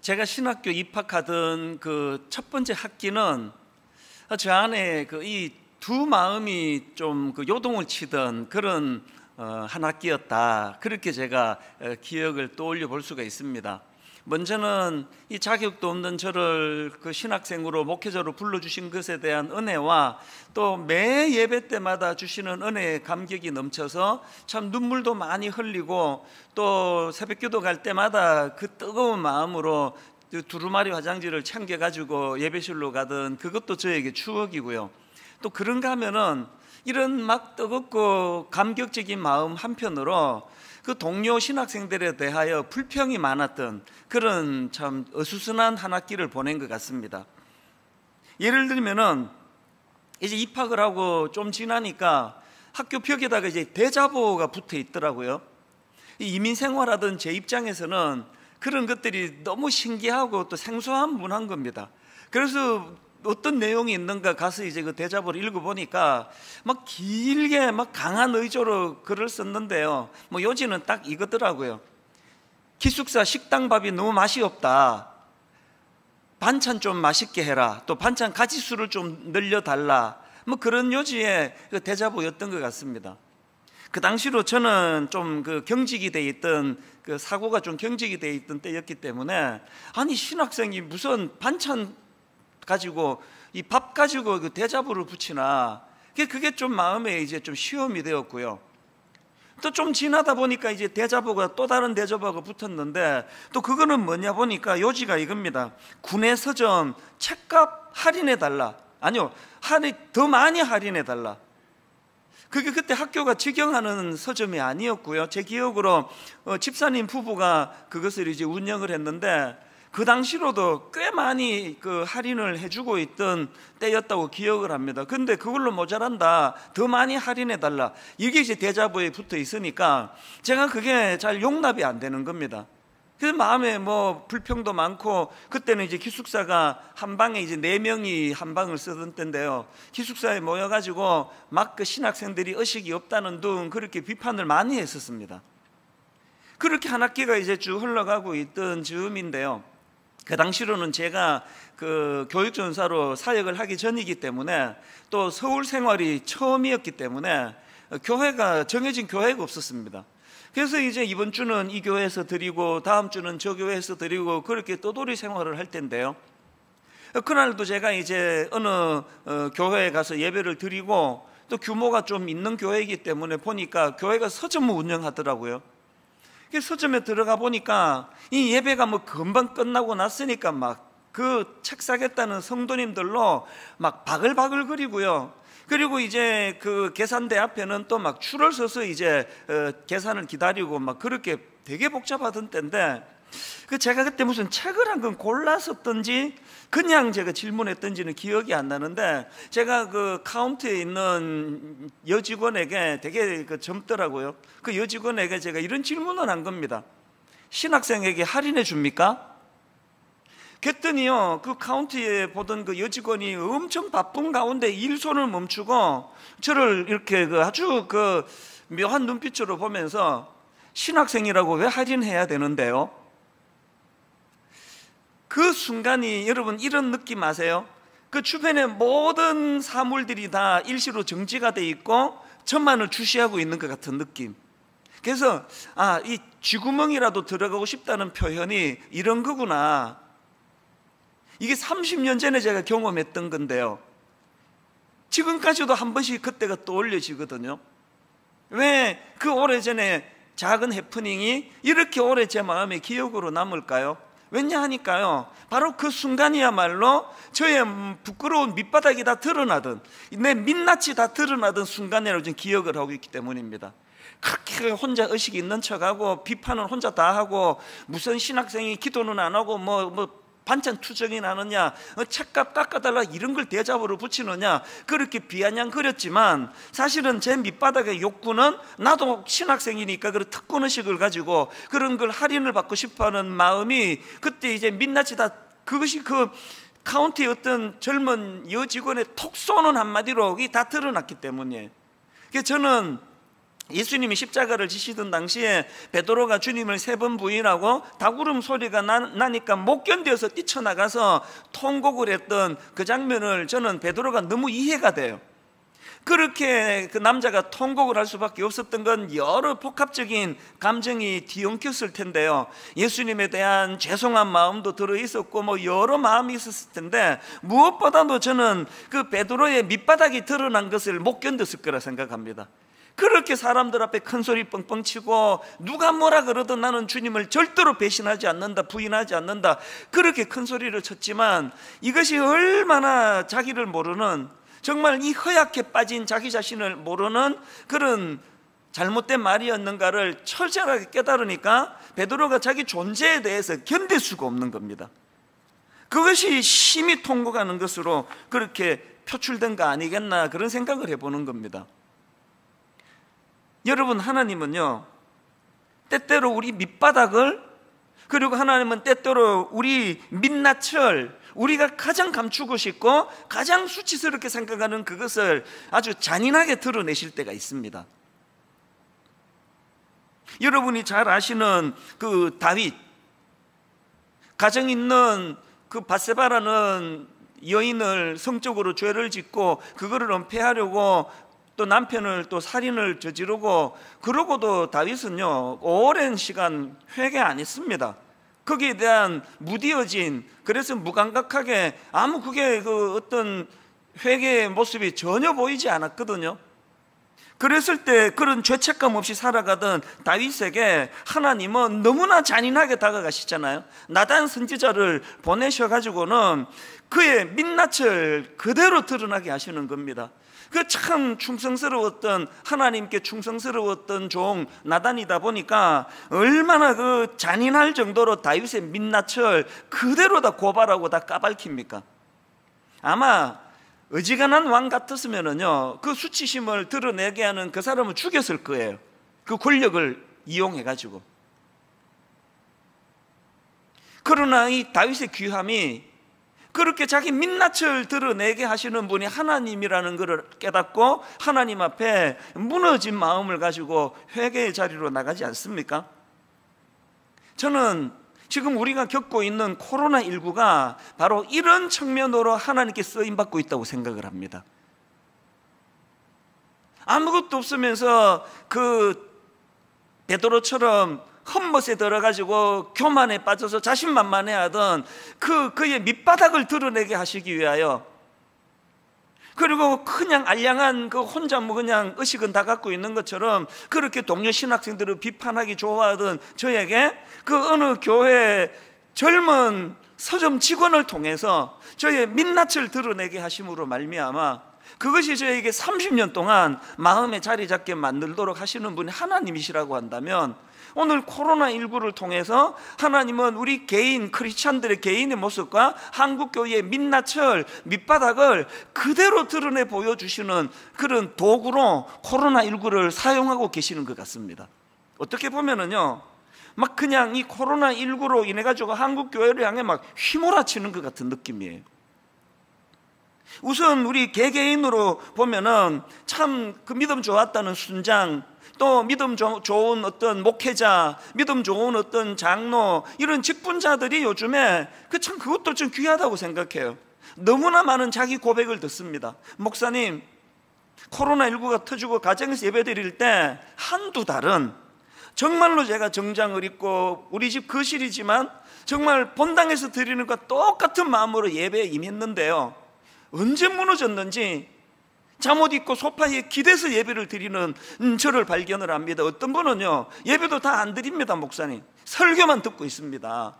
제가 신학교 입학하던 그 첫 번째 학기는 저 안에 그 이 두 마음이 좀 그 요동을 치던 그런 한 학기였다, 그렇게 제가 기억을 떠올려 볼 수가 있습니다. 먼저는 이 자격도 없는 저를 그 신학생으로 목회자로 불러주신 것에 대한 은혜와 또 매 예배 때마다 주시는 은혜의 감격이 넘쳐서 참 눈물도 많이 흘리고, 또 새벽기도 갈 때마다 그 뜨거운 마음으로 두루마리 화장지를 챙겨가지고 예배실로 가던 그것도 저에게 추억이고요. 또 그런가 하면은 이런 막 뜨겁고 감격적인 마음 한편으로 그 동료 신학생들에 대하여 불평이 많았던 그런 참 어수선한 한 학기를 보낸 것 같습니다. 예를 들면은 이제 입학을 하고 좀 지나니까 학교 벽에다가 이제 대자보가 붙어 있더라고요. 이민 생활하던 제 입장에서는 그런 것들이 너무 신기하고 또 생소한 문화인 겁니다. 그래서 어떤 내용이 있는가 가서 이제 그 대자보를 읽어보니까 막 길게 막 강한 의조로 글을 썼는데요, 뭐 요지는 딱 이거더라고요. 기숙사 식당밥이 너무 맛이 없다, 반찬 좀 맛있게 해라, 또 반찬 가지수를 좀 늘려달라, 뭐 그런 요지의 그 대자보였던 것 같습니다. 그 당시로 저는 좀 그 경직이 돼 있던, 그 사고가 좀 경직이 돼 있던 때였기 때문에, 아니 신학생이 무슨 반찬 가지고 이 밥 가지고 그 대자보를 붙이나, 그게 좀 마음에 이제 좀 시험이 되었고요. 또 좀 지나다 보니까 이제 대자보가 또 다른 대자보가 붙었는데, 또 그거는 뭐냐 보니까 요지가 이겁니다. 군의 서점 책값 할인해 달라, 아니요 더 많이 할인해 달라. 그게 그때 학교가 직영하는 서점이 아니었고요. 제 기억으로 집사님 부부가 그것을 이제 운영을 했는데, 그 당시로도 꽤 많이 그 할인을 해주고 있던 때였다고 기억을 합니다. 근데 그걸로 모자란다, 더 많이 할인해달라, 이게 이제 대자보에 붙어 있으니까 제가 그게 잘 용납이 안 되는 겁니다. 그 마음에 뭐 불평도 많고, 그때는 이제 기숙사가 한 방에 이제 4명이 한 방을 쓰던 때인데요, 기숙사에 모여가지고 막 그 신학생들이 의식이 없다는 둥 그렇게 비판을 많이 했었습니다. 그렇게 한 학기가 이제 쭉 흘러가고 있던 즈음인데요, 그 당시로는 제가 그 교육전사로 사역을 하기 전이기 때문에, 또 서울 생활이 처음이었기 때문에 교회가 정해진 교회가 없었습니다. 그래서 이제 이번 주는 이 교회에서 드리고 다음 주는 저 교회에서 드리고 그렇게 떠돌이 생활을 할 텐데요, 그날도 제가 이제 어느 교회에 가서 예배를 드리고, 또 규모가 좀 있는 교회이기 때문에 보니까 교회가 서점을 운영하더라고요. 서점에 들어가 보니까 이 예배가 뭐 금방 끝나고 났으니까 막 그 책 사겠다는 성도님들로 막 바글바글 거리고요. 그리고 이제 그 계산대 앞에는 또 막 줄을 서서 이제 계산을 기다리고 막 그렇게 되게 복잡하던 때인데, 제가 그때 무슨 책을 한 권 골랐었던지 그냥 제가 질문했던지는 기억이 안 나는데, 제가 그 카운트에 있는 여직원에게 되게 그 젊더라고요. 그 여직원에게 제가 이런 질문을 한 겁니다. 신학생에게 할인해 줍니까? 그랬더니요, 그 카운트에 보던 그 여직원이 엄청 바쁜 가운데 일손을 멈추고 저를 이렇게 그 아주 그 묘한 눈빛으로 보면서, 신학생이라고 왜 할인해야 되는데요? 그 순간이 여러분 이런 느낌 아세요? 그 주변의 모든 사물들이 다 일시로 정지가 돼 있고 저만을 주시하고 있는 것 같은 느낌. 그래서 이 쥐구멍이라도 들어가고 싶다는 표현이 이런 거구나. 이게 30년 전에 제가 경험했던 건데요, 지금까지도 한 번씩 그때가 떠올려지거든요. 왜 그 오래전에 작은 해프닝이 이렇게 오래 제 마음에 기억으로 남을까요? 왜냐 하니까요, 바로 그 순간이야말로 저의 부끄러운 밑바닥이 다 드러나던, 내 민낯이 다 드러나던 순간이라고 지금 기억을 하고 있기 때문입니다. 그렇게 혼자 의식이 있는 척하고 비판은 혼자 다 하고, 무슨 신학생이 기도는 안 하고 뭐 반찬 투정이 나느냐, 책값 깎아달라 이런 걸 대자보로 붙이느냐, 그렇게 비아냥거렸지만 사실은 제 밑바닥의 욕구는 나도 신학생이니까 그런 특권의식을 가지고 그런 걸 할인을 받고 싶어하는 마음이, 그때 이제 민낯이 다, 그것이 그 카운티의 어떤 젊은 여직원의 톡 쏘는 한마디로 이게 다 드러났기 때문이에요. 그래서 저는 예수님이 십자가를 지시던 당시에 베드로가 주님을 3번 부인하고 다구름 소리가 나니까 못 견뎌서 뛰쳐나가서 통곡을 했던 그 장면을 저는 베드로가 너무 이해가 돼요. 그렇게 그 남자가 통곡을 할 수밖에 없었던 건 여러 복합적인 감정이 뒤엉켰을 텐데요. 예수님에 대한 죄송한 마음도 들어있었고 여러 마음이 있었을 텐데, 무엇보다도 저는 그 베드로의 밑바닥이 드러난 것을 못 견뎠을 거라 생각합니다. 그렇게 사람들 앞에 큰 소리 뻥뻥 치고 누가 뭐라 그러든 나는 주님을 절대로 배신하지 않는다, 부인하지 않는다, 그렇게 큰 소리를 쳤지만 이것이 얼마나 자기를 모르는, 정말 이 허약해 빠진 자기 자신을 모르는 그런 잘못된 말이었는가를 철저하게 깨달으니까 베드로가 자기 존재에 대해서 견딜 수가 없는 겁니다. 그것이 심히 통곡하는 것으로 그렇게 표출된 거 아니겠나, 그런 생각을 해보는 겁니다. 여러분, 하나님은요 때때로 우리 밑바닥을, 그리고 하나님은 때때로 우리 민낯을, 우리가 가장 감추고 싶고 가장 수치스럽게 생각하는 그것을 아주 잔인하게 드러내실 때가 있습니다. 여러분이 잘 아시는 그 다윗, 가정 있는 그 밧세바라는 여인을 성적으로 죄를 짓고 그거를 은폐하려고 또 남편을 또 살인을 저지르고, 그러고도 다윗은요 오랜 시간 회개 안 했습니다. 거기에 대한 무디어진, 그래서 무감각하게 아무 그게 그 어떤 회개의 모습이 전혀 보이지 않았거든요. 그랬을 때 그런 죄책감 없이 살아가던 다윗에게 하나님은 너무나 잔인하게 다가가시잖아요. 나단 선지자를 보내셔가지고는 그의 민낯을 그대로 드러나게 하시는 겁니다. 그 참 충성스러웠던, 하나님께 충성스러웠던 종 나단이다 보니까 얼마나 그 잔인할 정도로 다윗의 민낯을 그대로 다 고발하고 다 까발킵니까? 아마 어지간한 왕 같았으면은요 그 수치심을 드러내게 하는 그 사람을 죽였을 거예요. 그 권력을 이용해 가지고. 그러나 이 다윗의 귀함이 그렇게 자기 민낯을 드러내게 하시는 분이 하나님이라는 것을 깨닫고 하나님 앞에 무너진 마음을 가지고 회개의 자리로 나가지 않습니까? 저는 지금 우리가 겪고 있는 코로나19가 바로 이런 측면으로 하나님께 쓰임받고 있다고 생각을 합니다. 아무것도 없으면서 그 베드로처럼 헛멋에 들어가지고 교만에 빠져서 자신만만해하던 그의 밑바닥을 드러내게 하시기 위하여, 그리고 그냥 알량한 그 혼자 그냥 의식은 다 갖고 있는 것처럼 그렇게 동료 신학생들을 비판하기 좋아하던 저에게 그 어느 교회 젊은 서점 직원을 통해서 저의 민낯을 드러내게 하심으로 말미암아 그것이 저에게 30년 동안 마음에 자리 잡게 만들도록 하시는 분이 하나님이시라고 한다면, 오늘 코로나19를 통해서 하나님은 우리 개인 크리스찬들의 개인의 모습과 한국교회의 민낯을, 밑바닥을 그대로 드러내 보여주시는 그런 도구로 코로나19를 사용하고 계시는 것 같습니다. 어떻게 보면은요 막 그냥 이 코로나19로 인해 가지고 한국교회를 향해 막 휘몰아치는 것 같은 느낌이에요. 우선 우리 개개인으로 보면은 참 그 믿음 좋았다는 순장, 또 믿음 좋은 어떤 목회자, 믿음 좋은 어떤 장로, 이런 직분자들이 요즘에 참 그것도 좀 귀하다고 생각해요. 너무나 많은 자기 고백을 듣습니다. 목사님, 코로나19가 터지고 가정에서 예배 드릴 때 한두 달은 정말로 제가 정장을 입고 우리 집 거실이지만 정말 본당에서 드리는 것과 똑같은 마음으로 예배에 임했는데요, 언제 무너졌는지 잠옷 입고 소파에 기대서 예배를 드리는 저를 발견을 합니다. 어떤 분은요 예배도 다 안 드립니다. 목사님, 설교만 듣고 있습니다.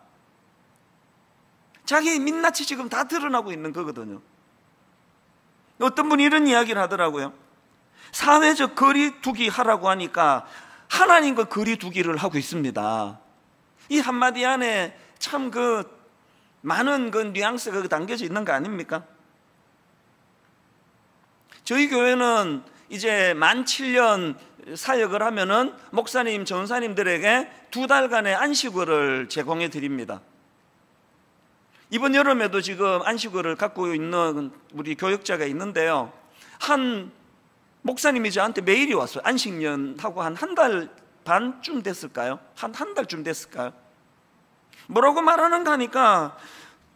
자기 민낯이 지금 다 드러나고 있는 거거든요. 어떤 분이 이런 이야기를 하더라고요. 사회적 거리두기 하라고 하니까 하나님과 거리두기를 하고 있습니다. 이 한마디 안에 참 그 많은 그 뉘앙스가 담겨져 있는 거 아닙니까? 저희 교회는 이제 만 7년 사역을 하면은 목사님, 전사님들에게 2달간의 안식월을 제공해 드립니다. 이번 여름에도 지금 안식월을 갖고 있는 우리 교역자가 있는데요, 한 목사님이 저한테 메일이 왔어요. 안식년하고 한 달 반쯤 됐을까요? 한 달쯤 됐을까요? 뭐라고 말하는가 하니까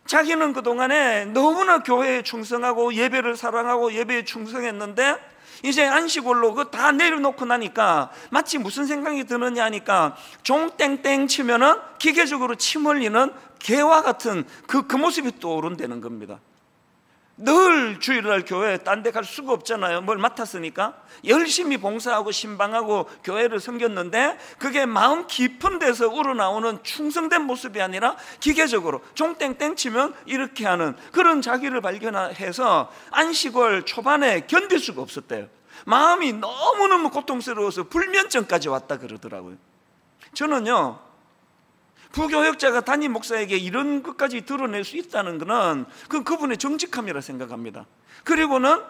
자기는 그동안에 너무나 교회에 충성하고 예배를 사랑하고 예배에 충성했는데 이제 안식월로 그거 다 내려놓고 나니까 마치 무슨 생각이 드느냐 하니까 종땡땡 치면은 기계적으로 침 흘리는 개와 같은 그 모습이 떠오른다는 겁니다. 늘 주일날 교회에 딴 데 갈 수가 없잖아요. 뭘 맡았으니까 열심히 봉사하고 신방하고 교회를 섬겼는데 그게 마음 깊은 데서 우러나오는 충성된 모습이 아니라 기계적으로 종땡땡 치면 이렇게 하는 그런 자기를 발견해서 안식월 초반에 견딜 수가 없었대요. 마음이 너무너무 고통스러워서 불면증까지 왔다 그러더라고요. 저는요, 부교역자가 담임 목사에게 이런 것까지 드러낼 수 있다는 것은 그분의 정직함이라 생각합니다. 그리고는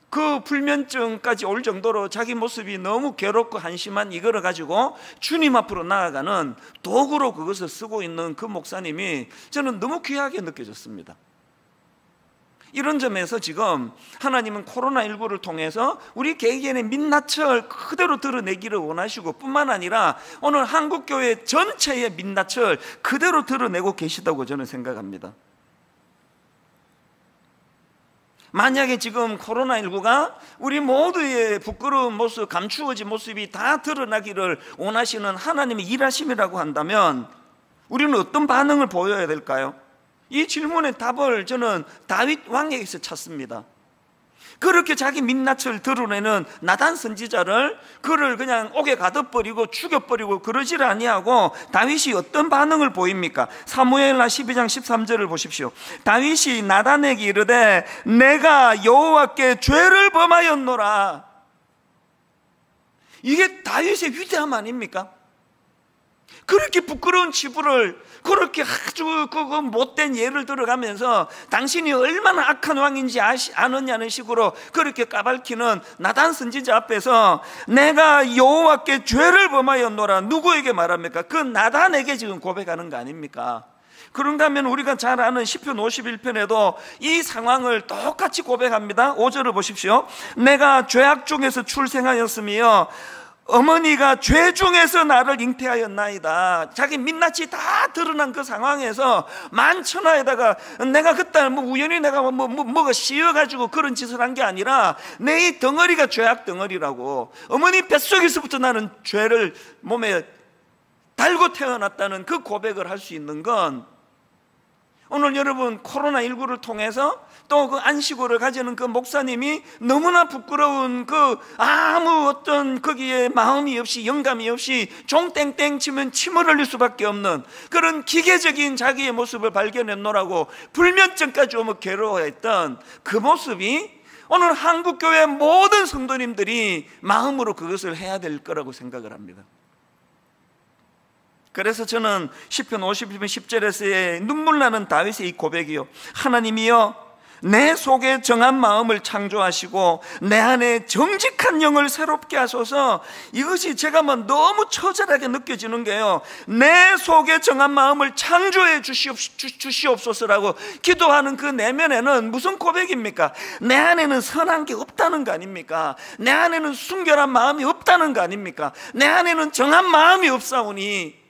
그 불면증까지 올 정도로 자기 모습이 너무 괴롭고 한심한 이거를 가지고 주님 앞으로 나아가는 도구로 그것을 쓰고 있는 그 목사님이 저는 너무 귀하게 느껴졌습니다. 이런 점에서 지금 하나님은 코로나19를 통해서 우리 개개인의 민낯을 그대로 드러내기를 원하시고 뿐만 아니라 오늘 한국교회 전체의 민낯을 그대로 드러내고 계시다고 저는 생각합니다. 만약에 지금 코로나19가 우리 모두의 부끄러운 모습, 감추어진 모습이 다 드러나기를 원하시는 하나님의 일하심이라고 한다면 우리는 어떤 반응을 보여야 될까요? 이 질문의 답을 저는 다윗 왕에게서 찾습니다. 그렇게 자기 민낯을 드러내는 나단 선지자를 그를 그냥 옥에 가둬버리고 죽여버리고 그러지를 아니하고 다윗이 어떤 반응을 보입니까? 사무엘하 12장 13절을 보십시오. 다윗이 나단에게 이르되 내가 여호와께 죄를 범하였노라. 이게 다윗의 위대함 아닙니까? 그렇게 부끄러운 치부를 그렇게 아주 그 못된 예를 들어가면서 당신이 얼마나 악한 왕인지 아느냐는 식으로 그렇게 까발키는 나단 선지자 앞에서 내가 여호와께 죄를 범하였노라. 누구에게 말합니까? 그 나단에게 지금 고백하는 거 아닙니까? 그런가 하면 우리가 잘 아는 시편 51편에도 이 상황을 똑같이 고백합니다. 5절을 보십시오. 내가 죄악 중에서 출생하였으며 어머니가 죄 중에서 나를 잉태하였나이다. 자기 민낯이 다 드러난 그 상황에서 만천하에다가 내가 그때 우연히 내가 뭐가 씌어가지고 그런 짓을 한 게 아니라 내 이 덩어리가 죄악 덩어리라고, 어머니 뱃속에서부터 나는 죄를 몸에 달고 태어났다는 그 고백을 할 수 있는 건 오늘 여러분 코로나19를 통해서 또 그 안식월을 가지는 그 목사님이 너무나 부끄러운 그 아무 어떤 거기에 마음이 없이 영감이 없이 종땡땡 치면 침을 흘릴 수밖에 없는 그런 기계적인 자기의 모습을 발견했노라고 불면증까지 오면 괴로워했던 그 모습이 오늘 한국교회 모든 성도님들이 마음으로 그것을 해야 될 거라고 생각을 합니다. 그래서 저는 시편 51편 10절에서의 눈물 나는 다윗의 이 고백이요, 하나님이여 내 속에 정한 마음을 창조하시고 내 안에 정직한 영을 새롭게 하소서. 이것이 제가 너무 처절하게 느껴지는 게요, 내 속에 정한 마음을 창조해 주시옵소서라고 기도하는 그 내면에는 무슨 고백입니까? 내 안에는 선한 게 없다는 거 아닙니까? 내 안에는 순결한 마음이 없다는 거 아닙니까? 내 안에는 정한 마음이 없사오니,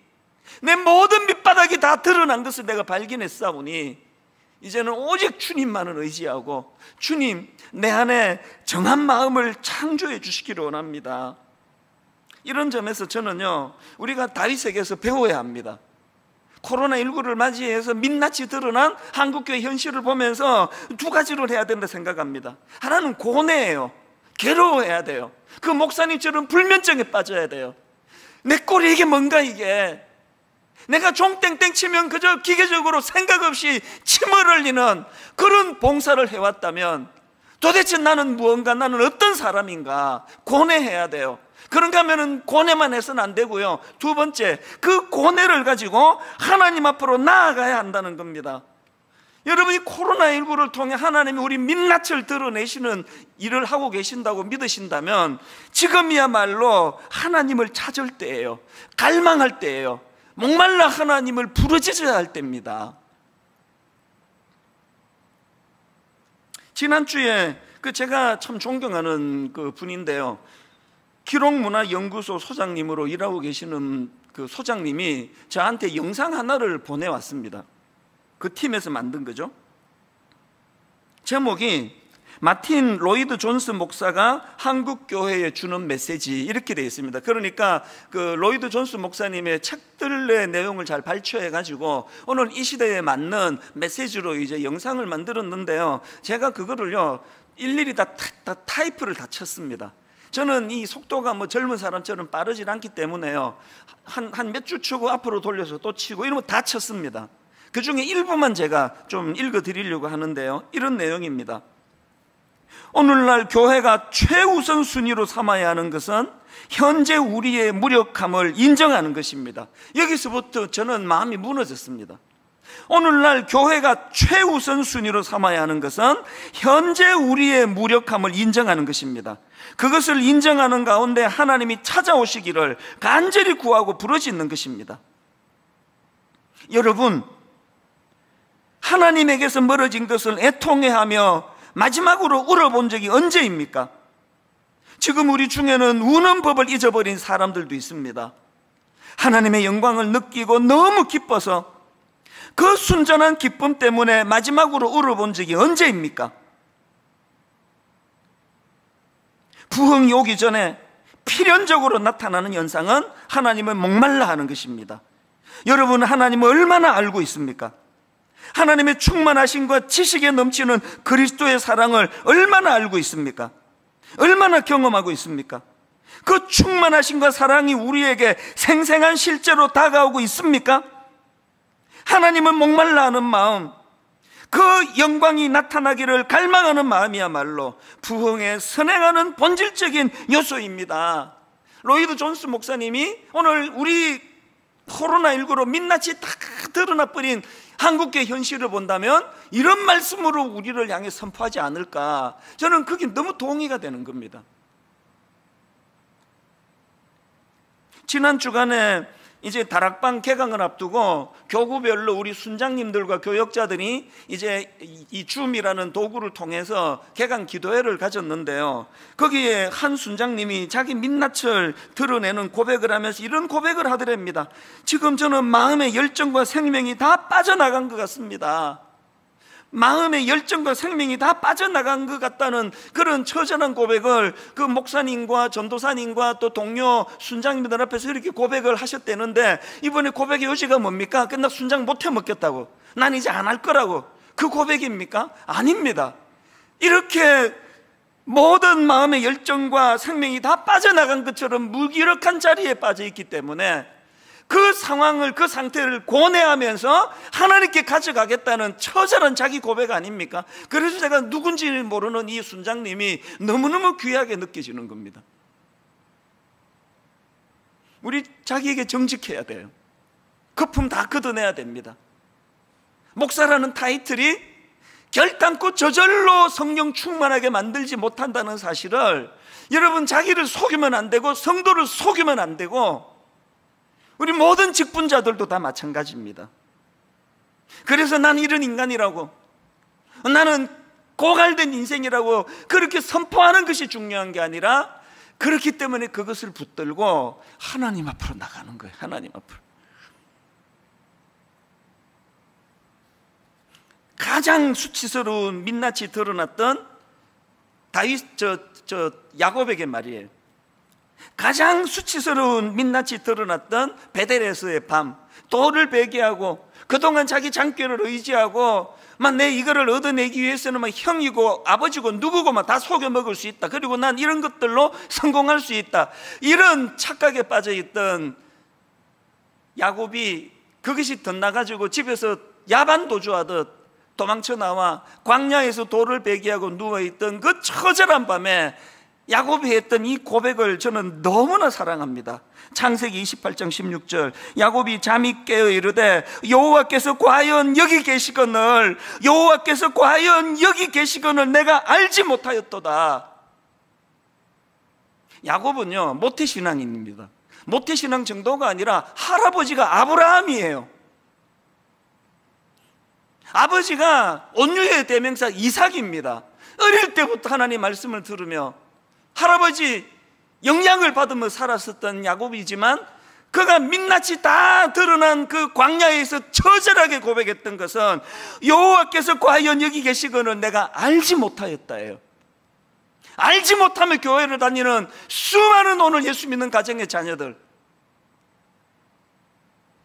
내 모든 밑바닥이 다 드러난 것을 내가 발견했사오니 이제는 오직 주님만을 의지하고 주님 내 안에 정한 마음을 창조해 주시기를 원합니다. 이런 점에서 저는요, 우리가 다윗에게서 배워야 합니다. 코로나19를 맞이해서 민낯이 드러난 한국교회 현실을 보면서 두 가지를 해야 된다 생각합니다. 하나는 고뇌예요. 괴로워해야 돼요. 그 목사님처럼 불면증에 빠져야 돼요. 내 꼴이 이게 뭔가, 이게 내가 종땡땡 치면 그저 기계적으로 생각 없이 침을 흘리는 그런 봉사를 해왔다면 도대체 나는 무언가, 나는 어떤 사람인가 고뇌해야 돼요. 그런가 하면 고뇌만 해서는 안 되고요, 두 번째, 그 고뇌를 가지고 하나님 앞으로 나아가야 한다는 겁니다. 여러분이 코로나19를 통해 하나님이 우리 민낯을 드러내시는 일을 하고 계신다고 믿으신다면 지금이야말로 하나님을 찾을 때예요. 갈망할 때예요. 목말라 하나님을 부르짖어야 할 때입니다. 지난주에 제가 참 존경하는 그 분인데요, 기록문화연구소 소장님으로 일하고 계시는 그 소장님이 저한테 영상 하나를 보내왔습니다. 그 팀에서 만든 거죠. 제목이 마틴 로이드 존스 목사가 한국 교회에 주는 메시지, 이렇게 되어 있습니다. 그러니까 그 로이드 존스 목사님의 책들의 내용을 잘 발췌해 가지고 오늘 이 시대에 맞는 메시지로 이제 영상을 만들었는데요, 제가 그거를요 일일이 다 타이프를 다 쳤습니다. 저는 이 속도가 뭐 젊은 사람처럼 빠르진 않기 때문에요, 한 몇 주 치고 앞으로 돌려서 또 치고 이러면 다 쳤습니다. 그 중에 일부만 제가 좀 읽어드리려고 하는데요, 이런 내용입니다. 오늘날 교회가 최우선 순위로 삼아야 하는 것은 현재 우리의 무력함을 인정하는 것입니다. 여기서부터 저는 마음이 무너졌습니다. 오늘날 교회가 최우선 순위로 삼아야 하는 것은 현재 우리의 무력함을 인정하는 것입니다. 그것을 인정하는 가운데 하나님이 찾아오시기를 간절히 구하고 부르짖는 것입니다. 여러분, 하나님에게서 멀어진 것을 애통해하며 마지막으로 울어본 적이 언제입니까? 지금 우리 중에는 우는 법을 잊어버린 사람들도 있습니다. 하나님의 영광을 느끼고 너무 기뻐서 그 순전한 기쁨 때문에 마지막으로 울어본 적이 언제입니까? 부흥이 오기 전에 필연적으로 나타나는 현상은 하나님을 목말라 하는 것입니다. 여러분은 하나님을 얼마나 알고 있습니까? 하나님의 충만하심과 지식에 넘치는 그리스도의 사랑을 얼마나 알고 있습니까? 얼마나 경험하고 있습니까? 그 충만하심과 사랑이 우리에게 생생한 실제로 다가오고 있습니까? 하나님은 목말라 하는 마음, 그 영광이 나타나기를 갈망하는 마음이야말로 부흥에 선행하는 본질적인 요소입니다. 로이드 존스 목사님이 오늘 우리 코로나19로 민낯이 다 드러나버린 한국의 현실을 본다면 이런 말씀으로 우리를 향해 선포하지 않을까, 저는 그게 너무 동의가 되는 겁니다. 지난 주간에 이제 다락방 개강을 앞두고 교구별로 우리 순장님들과 교역자들이 이제 이 줌이라는 도구를 통해서 개강 기도회를 가졌는데요, 거기에 한 순장님이 자기 민낯을 드러내는 고백을 하면서 이런 고백을 하더랍니다. 지금 저는 마음의 열정과 생명이 다 빠져나간 것 같습니다. 마음의 열정과 생명이 다 빠져나간 것 같다는 그런 처절한 고백을 그 목사님과 전도사님과 또 동료 순장님들 앞에서 이렇게 고백을 하셨다는데, 이번에 고백의 요지가 뭡니까? 나 순장 못 해먹겠다고, 난 이제 안 할 거라고, 그 고백입니까? 아닙니다. 이렇게 모든 마음의 열정과 생명이 다 빠져나간 것처럼 무기력한 자리에 빠져 있기 때문에 그 상황을, 그 상태를 고뇌하면서 하나님께 가져가겠다는 처절한 자기 고백 아닙니까? 그래서 제가 누군지 모르는 이 순장님이 너무너무 귀하게 느껴지는 겁니다. 우리 자기에게 정직해야 돼요. 거품 다 걷어내야 됩니다. 목사라는 타이틀이 결단코 저절로 성령 충만하게 만들지 못한다는 사실을, 여러분, 자기를 속이면 안 되고 성도를 속이면 안 되고 우리 모든 직분자들도 다 마찬가지입니다. 그래서 나는 이런 인간이라고, 나는 고갈된 인생이라고 그렇게 선포하는 것이 중요한 게 아니라, 그렇기 때문에 그것을 붙들고 하나님 앞으로 나가는 거예요. 하나님 앞으로. 가장 수치스러운 민낯이 드러났던 야곱에게 말이에요. 가장 수치스러운 민낯이 드러났던 베델에서의 밤, 돌을 베개하고 그동안 자기 장교를 의지하고 내 이거를 얻어내기 위해서는 형이고 아버지고 누구고 다 속여 먹을 수 있다, 그리고 난 이런 것들로 성공할 수 있다, 이런 착각에 빠져있던 야곱이 그것이 덧나가지고 집에서 야반 도주하듯 도망쳐 나와 광야에서 돌을 베개하고 누워있던 그 처절한 밤에 야곱이 했던 이 고백을 저는 너무나 사랑합니다. 창세기 28장 16절, 야곱이 잠이 깨어 이르되 여호와께서 과연 여기 계시거늘, 여호와께서 과연 여기 계시거늘 내가 알지 못하였도다. 야곱은요 모태신앙인입니다. 모태신앙 정도가 아니라 할아버지가 아브라함이에요. 아버지가 온유의 대명사 이삭입니다. 어릴 때부터 하나님 말씀을 들으며 할아버지 영향을 받으며 살았었던 야곱이지만 그가 민낯이 다 드러난 그 광야에서 처절하게 고백했던 것은 여호와께서 과연 여기 계시거늘 내가 알지 못하였다예요. 알지 못하며 교회를 다니는 수많은 오늘 예수 믿는 가정의 자녀들,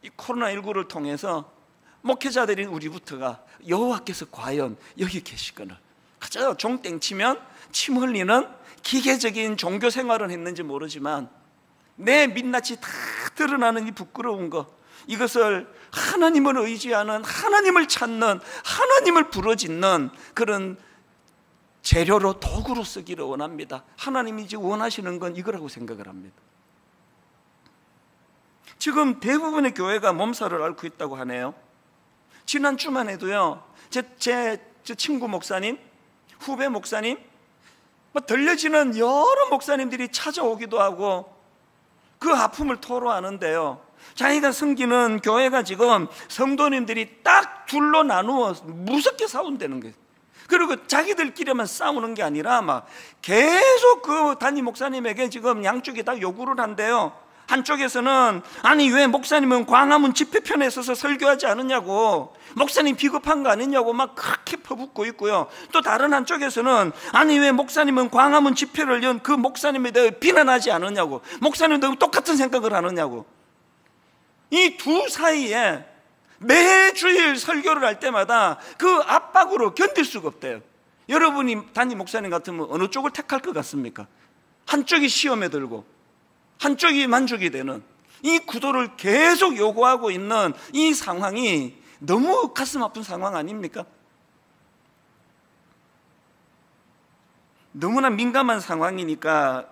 이 코로나19를 통해서 목회자들인 우리부터가 여호와께서 과연 여기 계시거늘, 그저 종땡 치면 침 흘리는 기계적인 종교 생활을 했는지 모르지만 내 민낯이 다 드러나는 이 부끄러운 것, 이것을 하나님을 의지하는, 하나님을 찾는, 하나님을 부르짖는 그런 재료로, 도구로 쓰기를 원합니다. 하나님이 이제 원하시는 건 이거라고 생각을 합니다. 지금 대부분의 교회가 몸살을 앓고 있다고 하네요. 지난 주만 해도요, 제 친구 목사님, 후배 목사님, 들려지는 여러 목사님들이 찾아오기도 하고 그 아픔을 토로하는데요, 자기가 섬기는 교회가 지금 성도님들이 딱 둘로 나누어 무섭게 싸운다는 거예요. 그리고 자기들끼리만 싸우는 게 아니라 막 계속 그 담임 목사님에게 지금 양쪽이 다 요구를 한대요. 한쪽에서는 아니 왜 목사님은 광화문 집회편에 서서 설교하지 않느냐고, 목사님 비겁한 거 아니냐고 막 그렇게 퍼붓고 있고요. 또 다른 한쪽에서는 아니 왜 목사님은 광화문 집회를 연 그 목사님에 대해 비난하지 않느냐고, 목사님도 똑같은 생각을 하느냐고. 이 두 사이에 매주일 설교를 할 때마다 그 압박으로 견딜 수가 없대요. 여러분이 담임 목사님 같으면 어느 쪽을 택할 것 같습니까? 한쪽이 시험에 들고 한쪽이 만족이 되는 이 구도를 계속 요구하고 있는 이 상황이 너무 가슴 아픈 상황 아닙니까? 너무나 민감한 상황이니까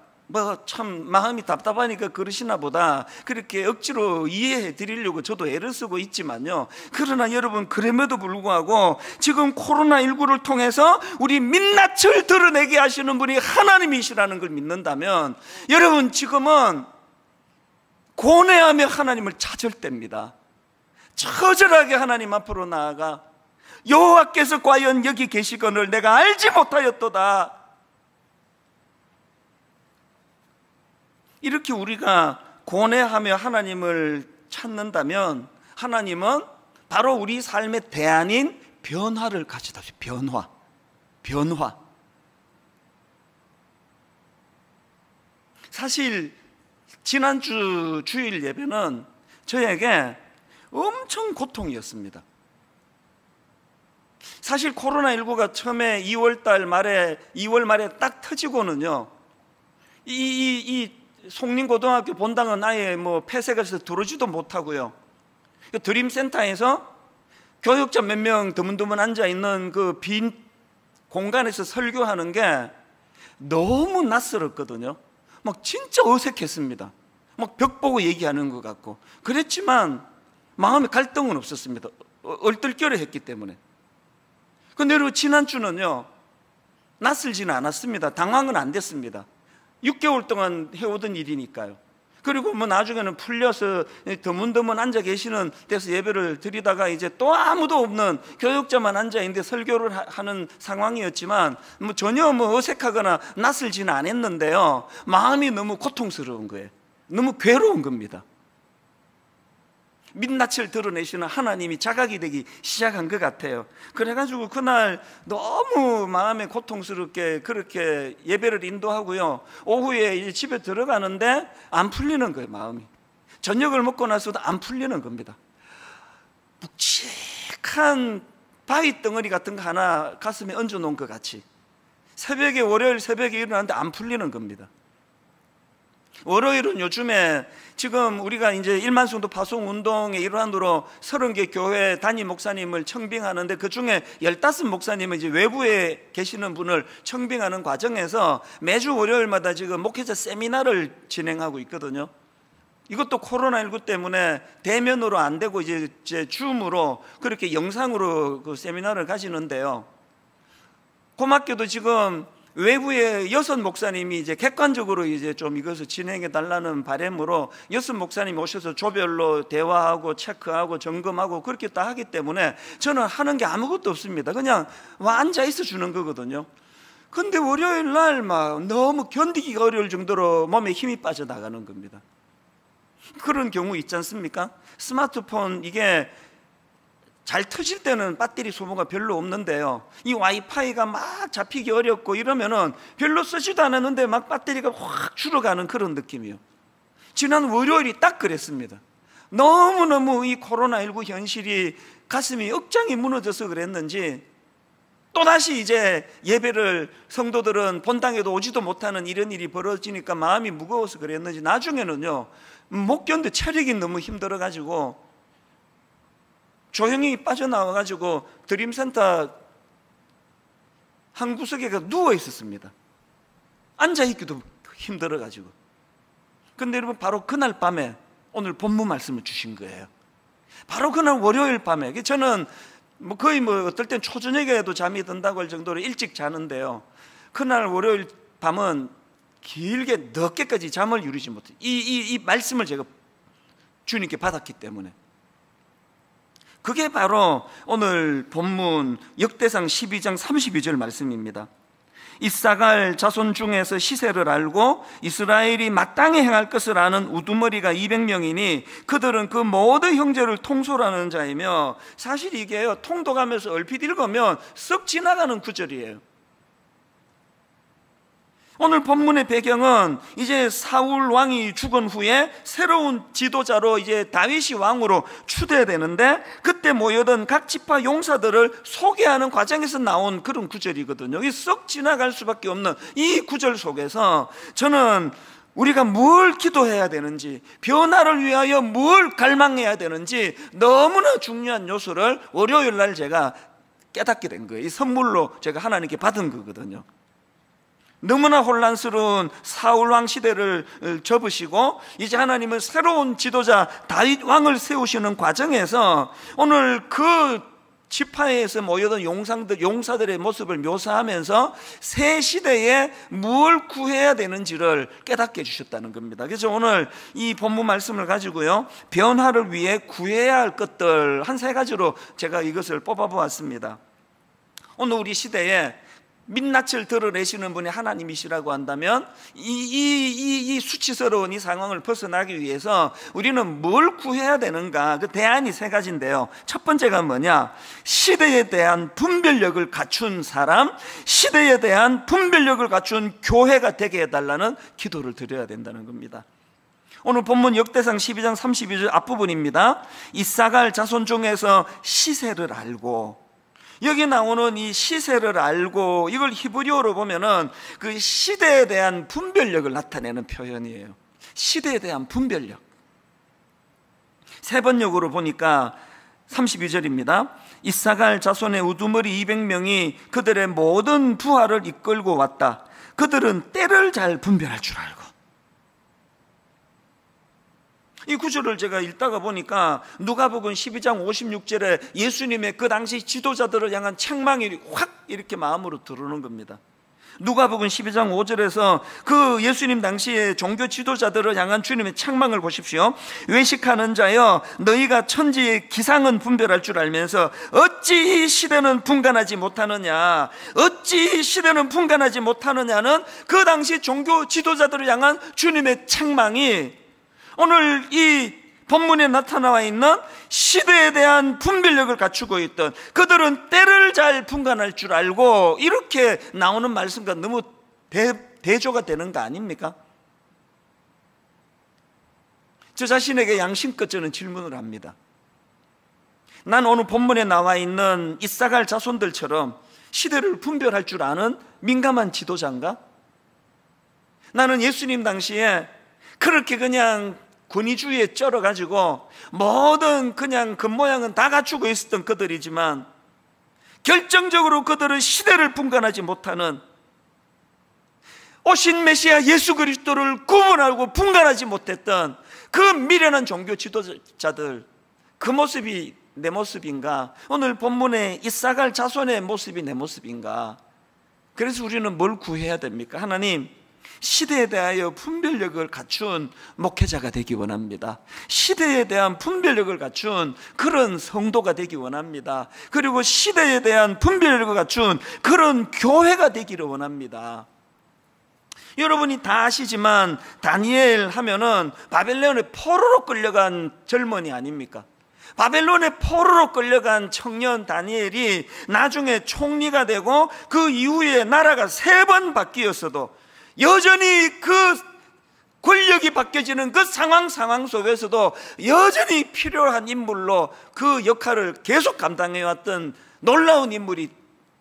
참 마음이 답답하니까 그러시나 보다 그렇게 억지로 이해해 드리려고 저도 애를 쓰고 있지만요, 그러나 여러분, 그럼에도 불구하고 지금 코로나19를 통해서 우리 민낯을 드러내게 하시는 분이 하나님이시라는 걸 믿는다면 여러분, 지금은 고뇌하며 하나님을 찾을 때입니다. 처절하게 하나님 앞으로 나아가 여호와께서 과연 여기 계시거늘 내가 알지 못하였도다, 이렇게 우리가 고뇌하며 하나님을 찾는다면 하나님은 바로 우리 삶의 대안인 변화를 가져다 주십니다. 변화. 사실 지난주 주일 예배는 저에게 엄청 고통이었습니다. 사실 코로나19가 처음에 2월 말에 딱 터지고는요, 이 송림고등학교 본당은 아예 폐쇄가 돼서 들어오지도 못하고요, 드림센터에서 교육자 몇 명 드문드문 앉아있는 그 빈 공간에서 설교하는 게 너무 낯설었거든요. 막 진짜 어색했습니다. 막 벽 보고 얘기하는 것 같고 그랬지만 마음에 갈등은 없었습니다. 얼떨결에 했기 때문에. 근데 여러분, 지난주는요 낯설지는 않았습니다. 당황은 안 됐습니다. 6개월 동안 해오던 일이니까요. 그리고 나중에는 풀려서 드문드문 앉아 계시는 데서 예배를 드리다가 이제 또 아무도 없는 교육자만 앉아 있는데 설교를 하는 상황이었지만 전혀 어색하거나 낯설지는 않았는데요, 마음이 너무 고통스러운 거예요. 너무 괴로운 겁니다. 민낯을 드러내시는 하나님이 자각이 되기 시작한 것 같아요. 그래가지고 그날 너무 마음에 고통스럽게 그렇게 예배를 인도하고요, 오후에 이제 집에 들어가는데 안 풀리는 거예요. 마음이 저녁을 먹고 나서도 안 풀리는 겁니다. 묵직한 바위 덩어리 같은 거 하나 가슴에 얹어 놓은 것 같이 월요일 새벽에 일어났는데 안 풀리는 겁니다. 월요일은 요즘에 지금 우리가 이제 1만 성도 파송 운동의 일환으로 30개 교회 담임 목사님을 청빙하는데 그 중에 15목사님은 이제 외부에 계시는 분을 청빙하는 과정에서 매주 월요일마다 지금 목회자 세미나를 진행하고 있거든요. 이것도 코로나19 때문에 대면으로 안 되고 이제 줌으로 그렇게 영상으로 그 세미나를 가시는데요, 고맙게도 지금 외부에 6 목사님이 이제 객관적으로 이제 좀 이것을 진행해 달라는 바람으로 6 목사님이 오셔서 조별로 대화하고 체크하고 점검하고 그렇게 다 하기 때문에 저는 하는 게 아무것도 없습니다. 그냥 와 앉아 있어 주는 거거든요. 근데 월요일 날 막 너무 견디기가 어려울 정도로 몸에 힘이 빠져나가는 겁니다. 그런 경우 있지 않습니까? 스마트폰 이게 잘 터질 때는 배터리 소모가 별로 없는데요, 이 와이파이가 막 잡히기 어렵고 이러면은 별로 쓰지도 않았는데 막 배터리가 확 줄어가는 그런 느낌이에요. 지난 월요일이 딱 그랬습니다. 너무너무 이 코로나19 현실이 가슴이 억장이 무너져서 그랬는지 또다시 이제 예배를 성도들은 본당에도 오지도 못하는 이런 일이 벌어지니까 마음이 무거워서 그랬는지 나중에는요, 못 견뎌 체력이 너무 힘들어가지고 조용히 빠져나와가지고 드림센터 한 구석에 누워 있었습니다. 앉아있기도 힘들어가지고. 근데 여러분, 바로 그날 밤에 오늘 본문 말씀을 주신 거예요. 바로 그날 월요일 밤에, 저는 거의 어떨 땐 초저녁에도 잠이 든다고 할 정도로 일찍 자는데요, 그날 월요일 밤은 길게 늦게까지 잠을 이루지 못해요. 이 말씀을 제가 주님께 받았기 때문에. 그게 바로 오늘 본문 역대상 12장 32절 말씀입니다. 이사갈 자손 중에서 시세를 알고 이스라엘이 마땅히 행할 것을 아는 우두머리가 200명이니 그들은 그 모든 형제를 통솔하는 자이며, 사실 이게요, 통독하면서 얼핏 읽으면 썩 지나가는 구절이에요. 오늘 본문의 배경은 이제 사울 왕이 죽은 후에 새로운 지도자로 이제 다윗이 왕으로 추대되는데, 그때 모여든 각 지파 용사들을 소개하는 과정에서 나온 그런 구절이거든요. 이 썩 지나갈 수밖에 없는 이 구절 속에서 저는 우리가 뭘 기도해야 되는지, 변화를 위하여 뭘 갈망해야 되는지 너무나 중요한 요소를 월요일 날 제가 깨닫게 된 거예요. 이 선물로 제가 하나님께 받은 거거든요. 너무나 혼란스러운 사울왕 시대를 접으시고 이제 하나님은 새로운 지도자 다윗 왕을 세우시는 과정에서 오늘 그 지파에서 모여든 용사들의 모습을 묘사하면서 새 시대에 뭘 구해야 되는지를 깨닫게 해주셨다는 겁니다. 그래서 오늘 이 본문 말씀을 가지고요, 변화를 위해 구해야 할 것들 한 세 가지로 제가 이것을 뽑아보았습니다. 오늘 우리 시대에 민낯을 드러내시는 분이 하나님이시라고 한다면 이 수치스러운 이 상황을 벗어나기 위해서 우리는 뭘 구해야 되는가? 그 대안이 세 가지인데요, 첫 번째가 뭐냐? 시대에 대한 분별력을 갖춘 사람, 시대에 대한 분별력을 갖춘 교회가 되게 해달라는 기도를 드려야 된다는 겁니다. 오늘 본문 역대상 12장 32절 앞부분입니다. 이사갈 자손 중에서 시세를 알고, 여기 나오는 이 시세를 알고, 이걸 히브리어로 보면은 그 시대에 대한 분별력을 나타내는 표현이에요. 시대에 대한 분별력. 세 번역으로 보니까 32절입니다. 이사갈 자손의 우두머리 200명이 그들의 모든 부하를 이끌고 왔다. 그들은 때를 잘 분별할 줄 알고. 이 구절을 제가 읽다가 보니까 누가복음 12장 56절에 예수님의 그 당시 지도자들을 향한 책망이 확 이렇게 마음으로 들어오는 겁니다. 누가복음 12장 5절에서 그 예수님 당시의 종교 지도자들을 향한 주님의 책망을 보십시오. 외식하는 자여, 너희가 천지의 기상은 분별할 줄 알면서 어찌 이 시대는 분간하지 못하느냐, 어찌 이 시대는 분간하지 못하느냐는 그 당시 종교 지도자들을 향한 주님의 책망이 오늘 이 본문에 나타나와 있는 시대에 대한 분별력을 갖추고 있던 그들은 때를 잘 분간할 줄 알고, 이렇게 나오는 말씀과 너무 대조가 되는 거 아닙니까? 저 자신에게 양심껏 저는 질문을 합니다. 난 오늘 본문에 나와 있는 이사갈 자손들처럼 시대를 분별할 줄 아는 민감한 지도자인가? 나는 예수님 당시에 그렇게 그냥 권위주의에 쩔어가지고 모든 그냥 겉모양은 다 갖추고 있었던 그들이지만 결정적으로 그들은 시대를 분간하지 못하는, 오신 메시아 예수 그리스도를 구분하고 분간하지 못했던 그 미련한 종교 지도자들, 그 모습이 내 모습인가? 오늘 본문에 이사갈 자손의 모습이 내 모습인가? 그래서 우리는 뭘 구해야 됩니까? 하나님, 시대에 대하여 분별력을 갖춘 목회자가 되기 원합니다. 시대에 대한 분별력을 갖춘 그런 성도가 되기 원합니다. 그리고 시대에 대한 분별력을 갖춘 그런 교회가 되기를 원합니다. 여러분이 다 아시지만 다니엘 하면은 바벨론의 포로로 끌려간 젊은이 아닙니까? 바벨론의 포로로 끌려간 청년 다니엘이 나중에 총리가 되고 그 이후에 나라가 3번 바뀌었어도 여전히 그 권력이 바뀌어지는 그 상황 속에서도 여전히 필요한 인물로 그 역할을 계속 감당해왔던 놀라운 인물이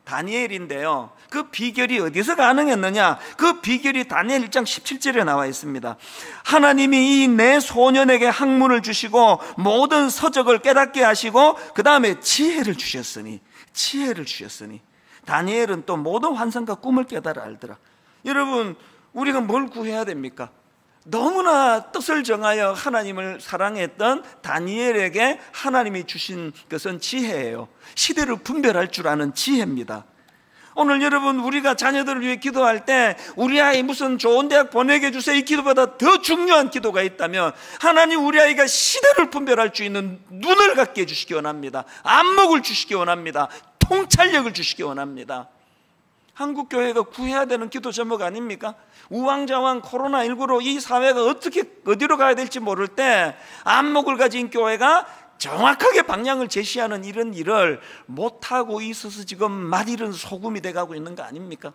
다니엘인데요, 그 비결이 어디서 가능했느냐? 그 비결이 다니엘 1장 17절에 나와 있습니다. 하나님이 이 내 소년에게 학문을 주시고 모든 서적을 깨닫게 하시고 그 다음에 지혜를 주셨으니 다니엘은 또 모든 환상과 꿈을 깨달아 알더라. 여러분, 우리가 뭘 구해야 됩니까? 너무나 뜻을 정하여 하나님을 사랑했던 다니엘에게 하나님이 주신 것은 지혜예요. 시대를 분별할 줄 아는 지혜입니다. 오늘 여러분, 우리가 자녀들을 위해 기도할 때 우리 아이 무슨 좋은 대학 보내게 해주세요, 이 기도보다 더 중요한 기도가 있다면 하나님 우리 아이가 시대를 분별할 수 있는 눈을 갖게 해주시기 원합니다. 안목을 주시기 원합니다. 통찰력을 주시기 원합니다. 한국교회가 구해야 되는 기도 제목 아닙니까? 우왕좌왕 코로나19로 이 사회가 어디로 가야 될지 모를 때 안목을 가진 교회가 정확하게 방향을 제시하는 이런 일을 못하고 있어서 지금 말 잃은 소금이 돼가고 있는 거 아닙니까?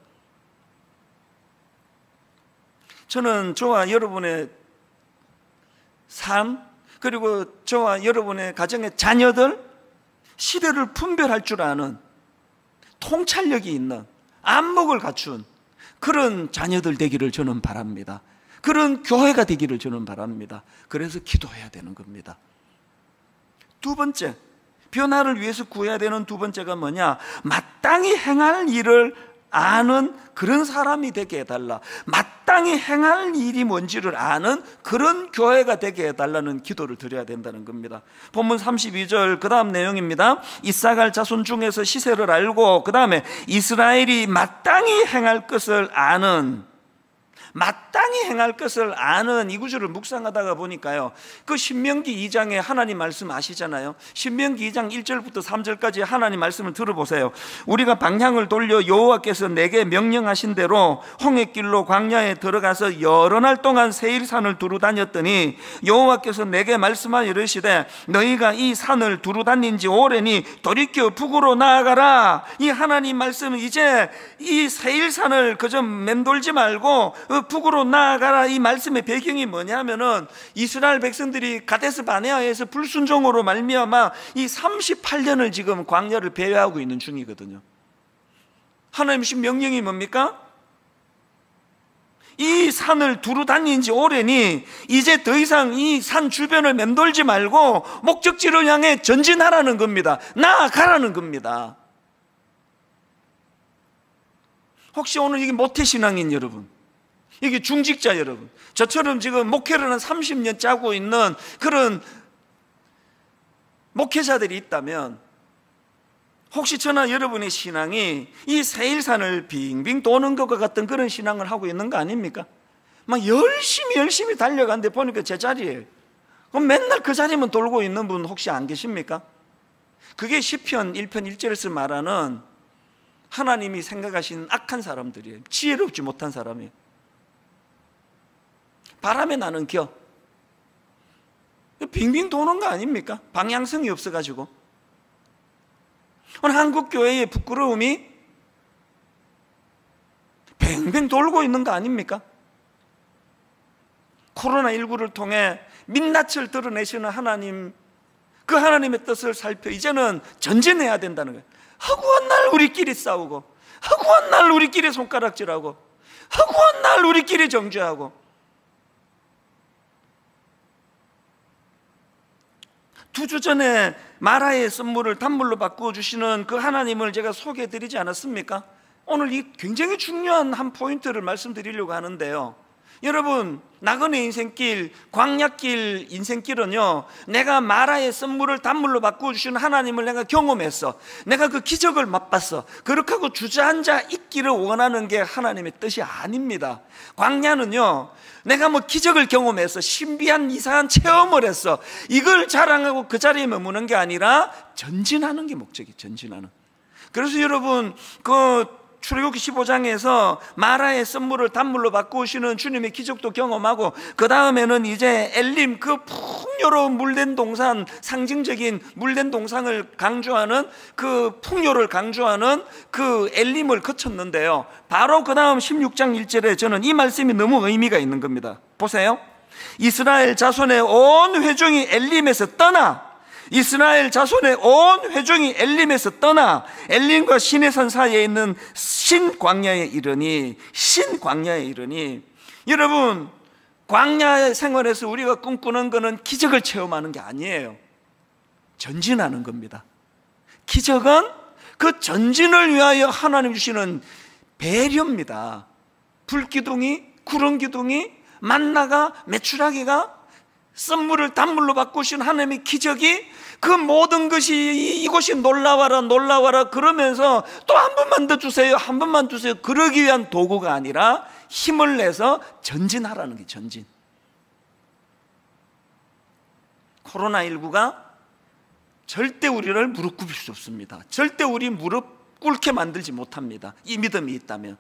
저는 저와 여러분의 삶, 그리고 저와 여러분의 가정의 자녀들, 시대를 분별할 줄 아는 통찰력이 있는 안목을 갖춘 그런 자녀들 되기를 저는 바랍니다. 그런 교회가 되기를 저는 바랍니다. 그래서 기도해야 되는 겁니다. 두 번째, 변화를 위해서 구해야 되는 두 번째가 뭐냐? 마땅히 행할 일을 아는 그런 사람이 되게 해달라. 마땅히 행할 일이 뭔지를 아는 그런 교회가 되게 해달라는 기도를 드려야 된다는 겁니다. 본문 32절 그 다음 내용입니다. 이사갈 자손 중에서 시세를 알고 그 다음에 이스라엘이 마땅히 행할 것을 아는, 마땅히 행할 것을 아는 이 구절을 묵상하다가 보니까요, 그 신명기 2장에 하나님 말씀 아시잖아요. 신명기 2장 1절부터 3절까지 하나님 말씀을 들어보세요. 우리가 방향을 돌려 여호와께서 내게 명령하신 대로 홍해길로 광야에 들어가서 여러 날 동안 세일산을 두루 다녔더니 여호와께서 내게 말씀하여 이르시되 너희가 이 산을 두루 다닌 지 오래니 돌이켜 북으로 나아가라. 이 하나님 말씀은 이제 이 세일산을 그저 맴돌지 말고 북으로 나아가라. 이 말씀의 배경이 뭐냐면은 이스라엘 백성들이 가데스 바네아에서 불순종으로 말미암아 이 38년을 지금 광야를 배회하고 있는 중이거든요. 하나님 신 명령이 뭡니까? 이 산을 두루 다닌 지 오래니 이제 더 이상 이 산 주변을 맴돌지 말고 목적지를 향해 전진하라는 겁니다. 나아가라는 겁니다. 혹시 오늘 이게 모태신앙인 여러분, 이게 중직자 여러분, 저처럼 지금 목회를 한 30년째 하고 있는 그런 목회자들이 있다면 혹시 저나 여러분의 신앙이 이 세일산을 빙빙 도는 것과 같은 그런 신앙을 하고 있는 거 아닙니까? 막 열심히 달려가는데 보니까 제 자리예요. 그럼 맨날 그 자리만 돌고 있는 분 혹시 안 계십니까? 그게 시편 1편 1절에서 말하는 하나님이 생각하신 악한 사람들이에요. 지혜롭지 못한 사람이에요. 바람에 나는 겨, 빙빙 도는 거 아닙니까? 방향성이 없어가지고. 오늘 한국교회의 부끄러움이 뱅뱅 돌고 있는 거 아닙니까? 코로나19를 통해 민낯을 드러내시는 하나님, 그 하나님의 뜻을 살펴 이제는 전진해야 된다는 거예요. 허구한 날 우리끼리 싸우고, 허구한 날 우리끼리 손가락질하고, 허구한 날 우리끼리 정죄하고. 2주 전에 마라의 선물을 단물로 바꾸어 주시는 그 하나님을 제가 소개해 드리지 않았습니까? 오늘 이 굉장히 중요한 한 포인트를 말씀드리려고 하는데요, 여러분, 나그네 인생길, 광야길 인생길은요, 내가 마라의 썬물을 단물로 바꾸어주시는 하나님을 내가 경험했어. 내가 그 기적을 맛봤어. 그렇게 하고 주저앉아 있기를 원하는 게 하나님의 뜻이 아닙니다. 광야는요, 내가 뭐 기적을 경험해서 신비한 이상한 체험을 했어, 이걸 자랑하고 그 자리에 머무는 게 아니라 전진하는 게 목적이, 전진하는. 그래서 여러분, 그 출애굽기 15장에서 마라의 썬물을 단물로 바꾸시는 주님의 기적도 경험하고, 그 다음에는 이제 엘림, 그 풍요로운 물된 동산, 상징적인 물된 동산을 강조하는, 그 풍요를 강조하는 그 엘림을 거쳤는데요, 바로 그 다음 16장 1절에 저는 이 말씀이 너무 의미가 있는 겁니다. 보세요. 이스라엘 자손의 온 회중이 엘림에서 떠나, 이스라엘 자손의 온 회중이 엘림에서 떠나 엘림과 시내산 사이에 있는 신광야에 이르니, 신광야에 이르니. 여러분, 광야 생활에서 우리가 꿈꾸는 것은 기적을 체험하는 게 아니에요. 전진하는 겁니다. 기적은 그 전진을 위하여 하나님 주시는 배려입니다. 불기둥이, 구름기둥이, 만나가, 메추라기가, 썬물을 단물로 바꾸신 하나님의 기적이, 그 모든 것이 이곳이 놀라워라 놀라워라 그러면서 또 한 번만 더 주세요, 한 번만 주세요, 그러기 위한 도구가 아니라 힘을 내서 전진하라는 게 전진. 코로나19가 절대 우리를 무릎 꿇을 수 없습니다. 절대 우리 무릎 꿇게 만들지 못합니다. 이 믿음이 있다면.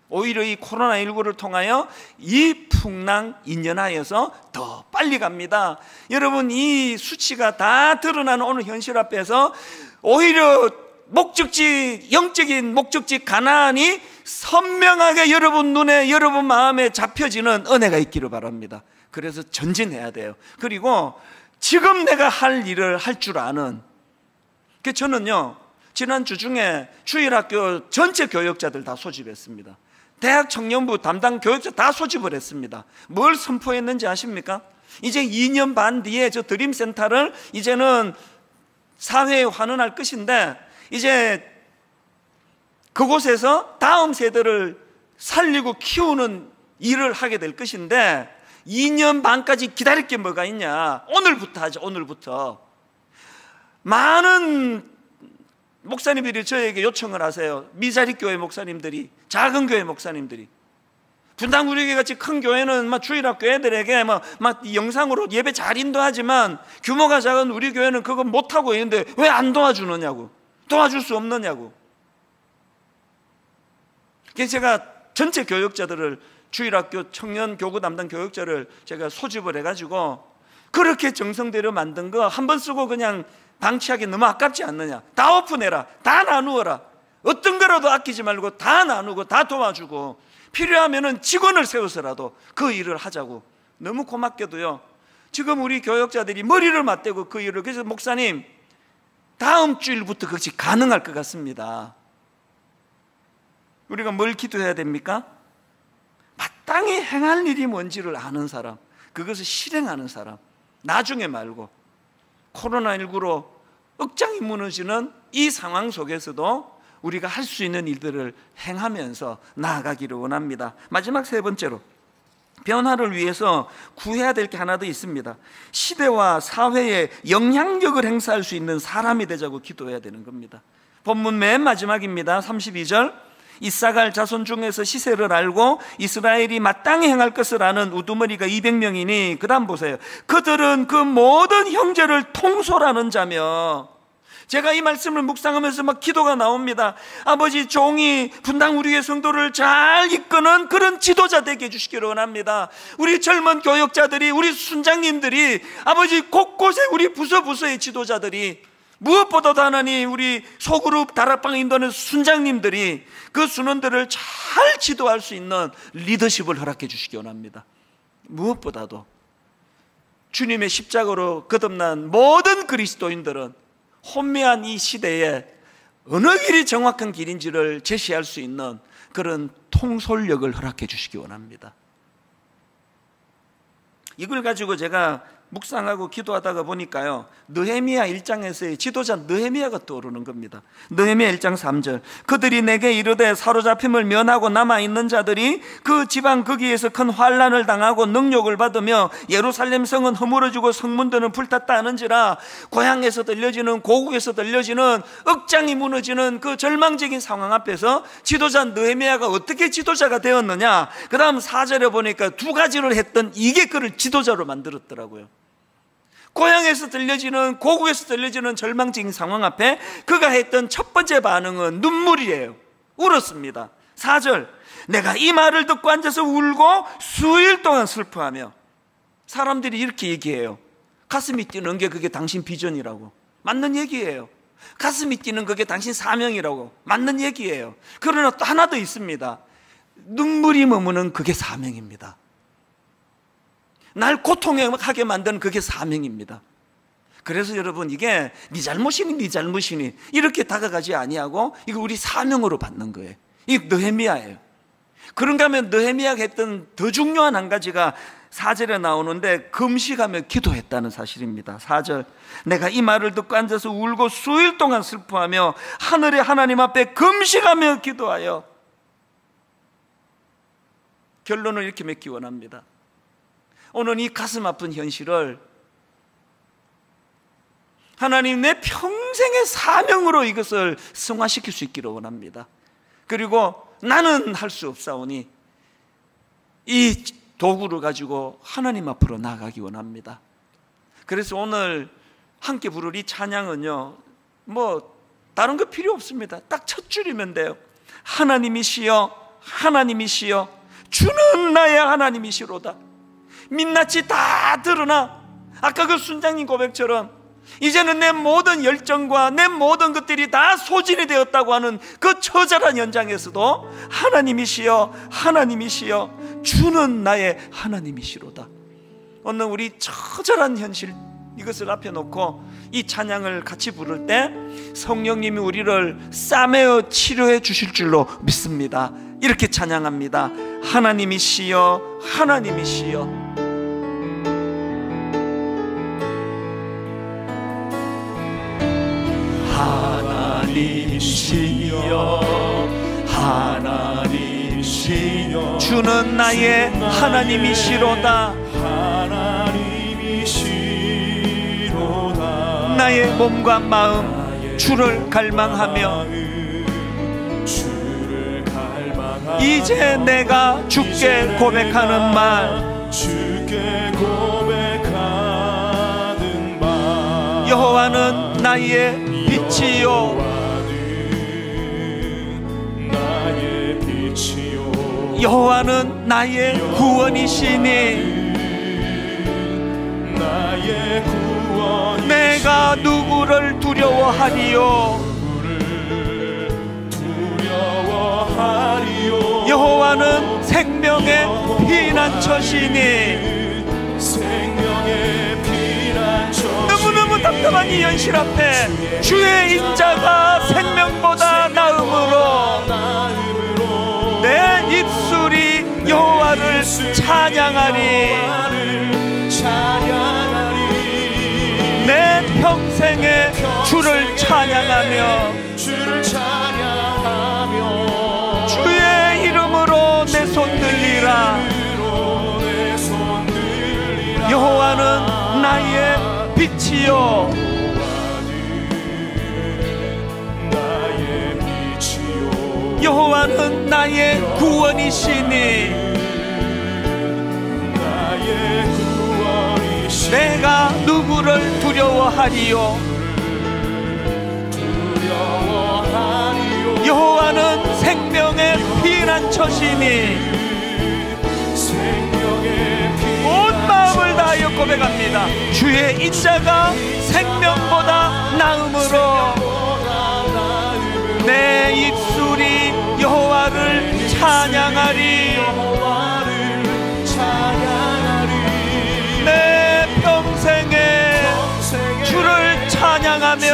오히려 이 코로나19를 통하여 이 풍랑 인연하여서 더 빨리 갑니다. 여러분, 이 수치가 다 드러나는 오늘 현실 앞에서 오히려 목적지, 영적인 목적지 가나안이 선명하게 여러분 눈에, 여러분 마음에 잡혀지는 은혜가 있기를 바랍니다. 그래서 전진해야 돼요. 그리고 지금 내가 할 일을 할 줄 아는, 저는요, 지난주 중에 주일학교 전체 교역자들 다 소집했습니다. 대학 청년부 담당 교육자 다 소집을 했습니다. 뭘 선포했는지 아십니까? 이제 2년 반 뒤에 저 드림센터를 이제는 사회에 환원할 것인데, 이제 그곳에서 다음 세대를 살리고 키우는 일을 하게 될 것인데, 2년 반까지 기다릴 게 뭐가 있냐? 오늘부터 하죠. 오늘부터. 많은 목사님들이 저에게 요청을 하세요. 미자리 교회 목사님들이, 작은 교회 목사님들이. 분당 우리 교회 같이 큰 교회는 막 주일학교 애들에게 막 영상으로 예배 잘 인도하지만, 규모가 작은 우리 교회는 그거 못하고 있는데 왜 안 도와주느냐고, 도와줄 수 없느냐고. 그래서 제가 전체 교역자들을, 주일학교 청년 교구 담당 교역자를 제가 소집을 해가지고, 그렇게 정성대로 만든 거 한 번 쓰고 그냥 방치하기 너무 아깝지 않느냐, 다 오픈해라, 다 나누어라, 어떤 거라도 아끼지 말고 다 나누고 다 도와주고, 필요하면은 직원을 세워서라도 그 일을 하자고. 너무 고맙게도요, 지금 우리 교역자들이 머리를 맞대고 그 일을. 그래서 목사님, 다음 주일부터 그것이 가능할 것 같습니다. 우리가 뭘 기도해야 됩니까? 마땅히 행할 일이 뭔지를 아는 사람, 그것을 실행하는 사람. 나중에 말고 코로나19로 억장이 무너지는 이 상황 속에서도 우리가 할 수 있는 일들을 행하면서 나아가기를 원합니다. 마지막 세 번째로, 변화를 위해서 구해야 될 게 하나 더 있습니다. 시대와 사회에 영향력을 행사할 수 있는 사람이 되자고 기도해야 되는 겁니다. 본문 맨 마지막입니다. 32절. 이사갈 자손 중에서 시세를 알고 이스라엘이 마땅히 행할 것을 아는 우두머리가 200명이니, 그 다음 보세요. 그들은 그 모든 형제를 통솔하는 자며. 제가 이 말씀을 묵상하면서 막 기도가 나옵니다. 아버지, 종이 분당 우리의 성도를 잘 이끄는 그런 지도자 되게 해주시기를 원합니다. 우리 젊은 교역자들이, 우리 순장님들이, 아버지 곳곳에 우리 부서의 지도자들이, 무엇보다도 하나님 우리 소그룹 다락방 인도하는 순장님들이 그 순원들을 잘 지도할 수 있는 리더십을 허락해 주시기 원합니다. 무엇보다도 주님의 십자가로 거듭난 모든 그리스도인들은 혼미한 이 시대에 어느 길이 정확한 길인지를 제시할 수 있는 그런 통솔력을 허락해 주시기 원합니다. 이걸 가지고 제가 묵상하고 기도하다가 보니까요, 느헤미야 1장에서의 지도자 느헤미야가 떠오르는 겁니다. 느헤미야 1장 3절, 그들이 내게 이르되 사로잡힘을 면하고 남아있는 자들이 그 지방 거기에서 큰 환난을 당하고 능욕을 받으며 예루살렘 성은 허물어지고 성문들은 불탔다 하는지라. 고향에서 들려지는, 고국에서 들려지는 억장이 무너지는 그 절망적인 상황 앞에서 지도자 느헤미야가 어떻게 지도자가 되었느냐. 그 다음 4절에 보니까 두 가지를 했던 이게 그를 지도자로 만들었더라고요. 고향에서 들려지는, 고국에서 들려지는 절망적인 상황 앞에 그가 했던 첫 번째 반응은 눈물이에요. 울었습니다. 4절, 내가 이 말을 듣고 앉아서 울고 수일 동안 슬퍼하며. 사람들이 이렇게 얘기해요. 가슴이 뛰는 게 그게 당신 비전이라고. 맞는 얘기예요. 가슴이 뛰는 그게 당신 사명이라고. 맞는 얘기예요. 그러나 또 하나 더 있습니다. 눈물이 머무는 그게 사명입니다. 날 고통하게 만드는 그게 사명입니다. 그래서 여러분, 이게 네 잘못이니 네 잘못이니 이렇게 다가가지 아니하고 이거 우리 사명으로 받는 거예요. 이게 느헤미야예요. 그런가 하면 느헤미야가 했던 더 중요한 한 가지가 4절에 나오는데 금식하며 기도했다는 사실입니다. 4절, 내가 이 말을 듣고 앉아서 울고 수일 동안 슬퍼하며 하늘의 하나님 앞에 금식하며 기도하여. 결론을 이렇게 맺기 원합니다. 오늘 이 가슴 아픈 현실을 하나님 내 평생의 사명으로 이것을 승화시킬 수 있기를 원합니다. 그리고 나는 할 수 없사오니 이 도구를 가지고 하나님 앞으로 나아가기 원합니다. 그래서 오늘 함께 부를 이 찬양은요, 뭐 다른 거 필요 없습니다. 딱 첫 줄이면 돼요. 하나님이시여, 하나님이시여, 주는 나의 하나님이시로다. 민낯이 다 드러나. 아까 그 순장님 고백처럼 이제는 내 모든 열정과 내 모든 것들이 다 소진이 되었다고 하는 그 처절한 현장에서도 하나님이시여, 하나님이시여, 주는 나의 하나님이시로다. 오늘 우리 처절한 현실 이것을 앞에 놓고 이 찬양을 같이 부를 때 성령님이 우리를 싸매어 치료해 주실 줄로 믿습니다. 이렇게 찬양합니다. 하나님이시여, 하나님이시여. 하나님이시여, 하나님이시여, 주는 나의 하나님이시로다. 하나님이시로다. 나의 몸과 마음 주를 갈망하며 이제 내가 주께 고백하는 말, 주께 고백하는 말, 여호와는 나의 빛이요, 여호와는 나의 구원이시니 내가 누구를 두려워하리요. 여호와는 생명의 피난처시니. 너무너무 답답한 이 현실 앞에 주의 인자가 생명보다 나음으로 내 입술이 여호와를 찬양하리. 내 평생에 주를 찬양하며 주의 이름으로 내 손 들리라. 여호와는 나의 빛이요, 여호와는 나의 구원이시니 내가 누구를 두려워하리요. 여호와는 생명의 피난처시니 온 마음을 다하여 고백합니다. 주의 인자가 생명보다 나음으로 내 입술이 여호와를 찬양하리. 내 평생에 주를 찬양하며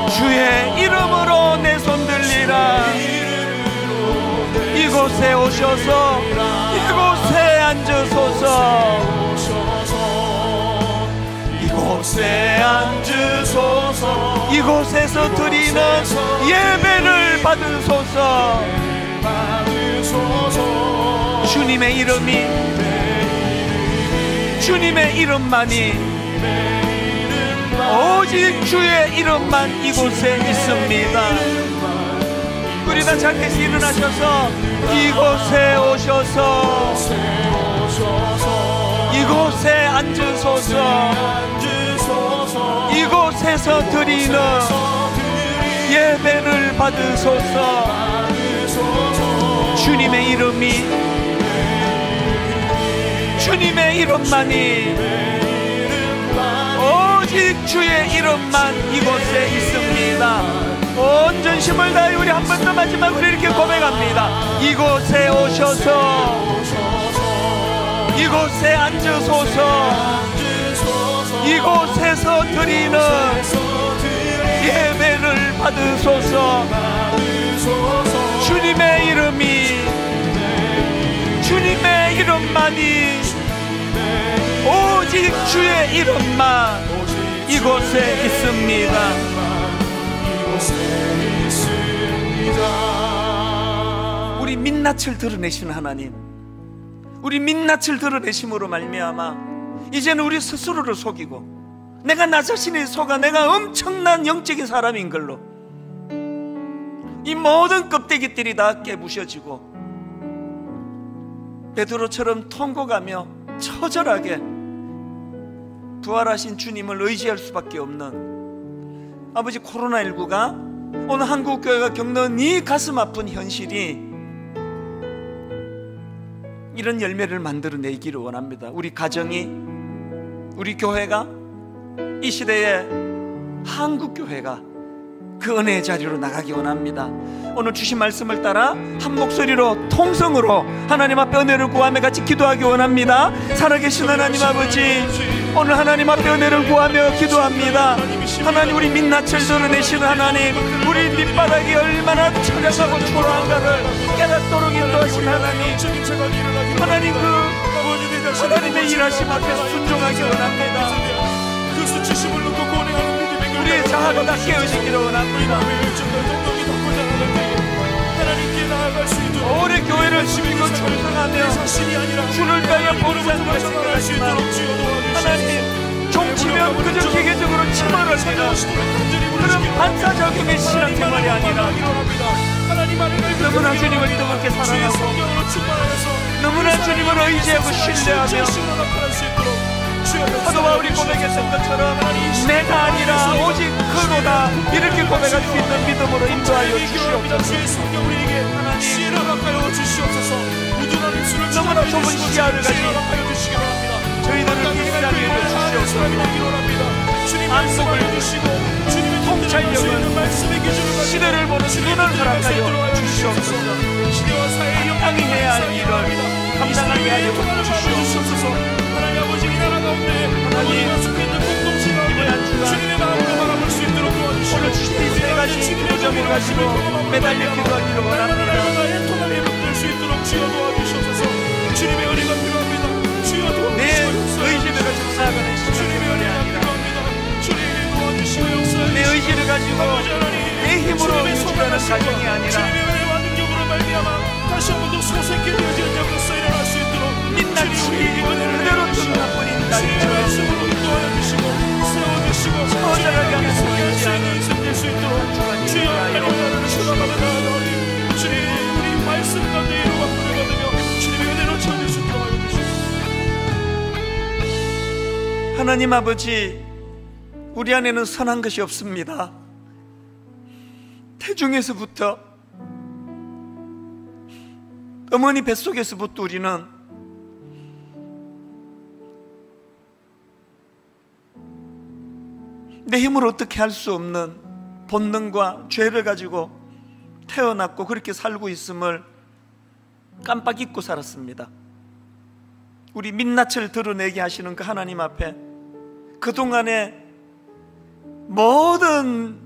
주의 이름으로 내 손 들리라. 이곳에 오셔서 이곳에 앉으소서. 이곳에 앉으소서. 이곳에서 드리는 예배를 받으소서. 주님의 이름이, 주님의 이름만이, 오직 주의 이름만 이곳에 있습니다. 우리 다 잠시 일어나셔서 이곳에 오셔서 이곳에 앉으소서. 이곳에서 드리는 예배를 받으소서. 주님의 이름이, 주님의 이름만이, 오직 주의 이름만 이곳에 있습니다. 온 전심을 다해 우리 한 번 더 마지막으로 이렇게 고백합니다. 이곳에 오셔서 이곳에 앉으소서. 이곳에서 드리는 예배를 받으소서. 주님의 이름이, 주님의 이름만이, 오직 주의 이름만 이곳에 있습니다. 우리 민낯을 드러내시는 하나님, 우리 민낯을 드러내심으로 말미암아 이제는 우리 스스로를 속이고 내가 나 자신이 속아 내가 엄청난 영적인 사람인 걸로 이 모든 껍데기들이 다 깨부셔지고 베드로처럼 통곡하며 처절하게 부활하신 주님을 의지할 수밖에 없는 아버지, 코로나19가 오늘 한국교회가 겪는 이 가슴 아픈 현실이 이런 열매를 만들어내기를 원합니다. 우리 가정이, 우리 교회가, 이 시대에 한국교회가 그 은혜의 자리로 나가기 원합니다. 오늘 주신 말씀을 따라 한 목소리로 통성으로 하나님 앞에 은혜를 구하며 같이 기도하기 원합니다. 살아계신 하나님 아버지, 오늘 하나님 앞에 은혜를 구하며 기도합니다. 하나님, 우리 민낯을 드러내시는 하나님, 우리 밑바닥이 얼마나 처량하고 초라한가를 깨닫도록 인도하신 하나님, 하나님 그 하나님의 일하심 앞에 순종하기 원합니다. 그 수치심을 놓고 고뇌하는 믿음의 우리의 자아가 다 깨어지기를 원합니다. 하나님께 나아갈 수 있도록 올해 교회를 지키고 충성하며 주를 위하여 봉사할 수 있도록 하나님, 종치면 그저 기계적으로 침몰합니다. 그런 반사적인 신앙생활이 아니라 너무나 주님을 뜨겁게 사랑하고 너무나 주님을 의지하고 신뢰하며 사도와 우리 고백했던 것처럼 내가 아니라 오직 그로다 이렇게 고백할 수 있는 믿음으로 인도하여 주시옵소서. 너무나 좁은 시야를 가진 저희들을 길상에 주시옵소서. 안목을 주시고 통찰력은 시대를 보는 눈을 허락하여 주시옵소서. 당당히 해야 할 일을 감당하게 하여 주시옵소서. 하나님 아버지, 이 나라 가운데 하나님 속했는 공동체가 주님의 마음으로 바라볼 수 있도록 도와주시고 오늘 주신 이 세 가지 기도점을 가지고 매달려 기도하기를 원합니다. 통합이 회복될 수 있도록 주여 도와주시옵소서. 주님의 은혜가 필요합니다. 주여 도와주시옵소서. 내 의지를 가지고 나아가는 주님의 은혜가 필요합니다. 주님이 도와주시고 역사해 내 의지를 가지고 내 힘으로 유지하는 가정이 아니라 주님의 은혜와 능력으로 말미암아 다시 한 번 더 소생케 되어지는 자로서 일어날 수 있도록 민낯이 그대로 둔나뿐인 날처럼 처절하게 하는 소리하지 생길 수 있도록 주여 하나님을 쳐다보는 나아가오니 주님, 우리 말씀 가운데 이루어 받으며 주님의 은혜로 채워질 수 있도록 하여 주시옵소서. 하나님 아버지, 우리 안에는 선한 것이 없습니다. 태중에서부터 어머니 뱃속에서부터 우리는 내 힘으로 어떻게 할 수 없는 본능과 죄를 가지고 태어났고 그렇게 살고 있음을 깜빡 잊고 살았습니다. 우리 민낯을 드러내게 하시는 그 하나님 앞에 그동안의 모든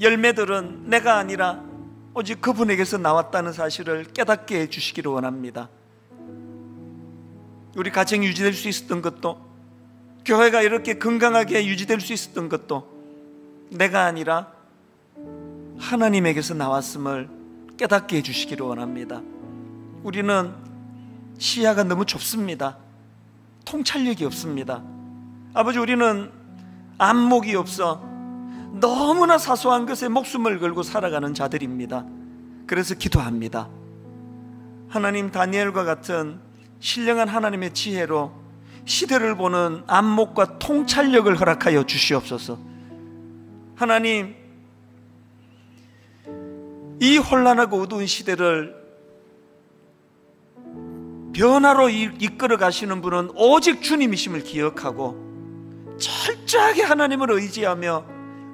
열매들은 내가 아니라 오직 그분에게서 나왔다는 사실을 깨닫게 해주시기를 원합니다. 우리 가정이 유지될 수 있었던 것도 교회가 이렇게 건강하게 유지될 수 있었던 것도 내가 아니라 하나님에게서 나왔음을 깨닫게 해주시기를 원합니다. 우리는 시야가 너무 좁습니다. 통찰력이 없습니다. 아버지, 우리는 안목이 없어 너무나 사소한 것에 목숨을 걸고 살아가는 자들입니다. 그래서 기도합니다. 하나님, 다니엘과 같은 신령한 하나님의 지혜로 시대를 보는 안목과 통찰력을 허락하여 주시옵소서. 하나님, 이 혼란하고 어두운 시대를 변화로 이끌어 가시는 분은 오직 주님이심을 기억하고 철저하게 하나님을 의지하며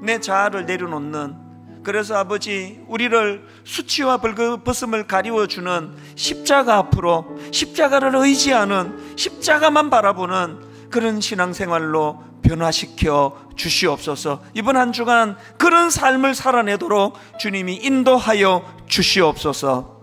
내 자아를 내려놓는, 그래서 아버지, 우리를 수치와 벌거벗음을 가리워주는 십자가 앞으로 십자가를 의지하는, 십자가만 바라보는 그런 신앙생활로 변화시켜 주시옵소서. 이번 한 주간 그런 삶을 살아내도록 주님이 인도하여 주시옵소서.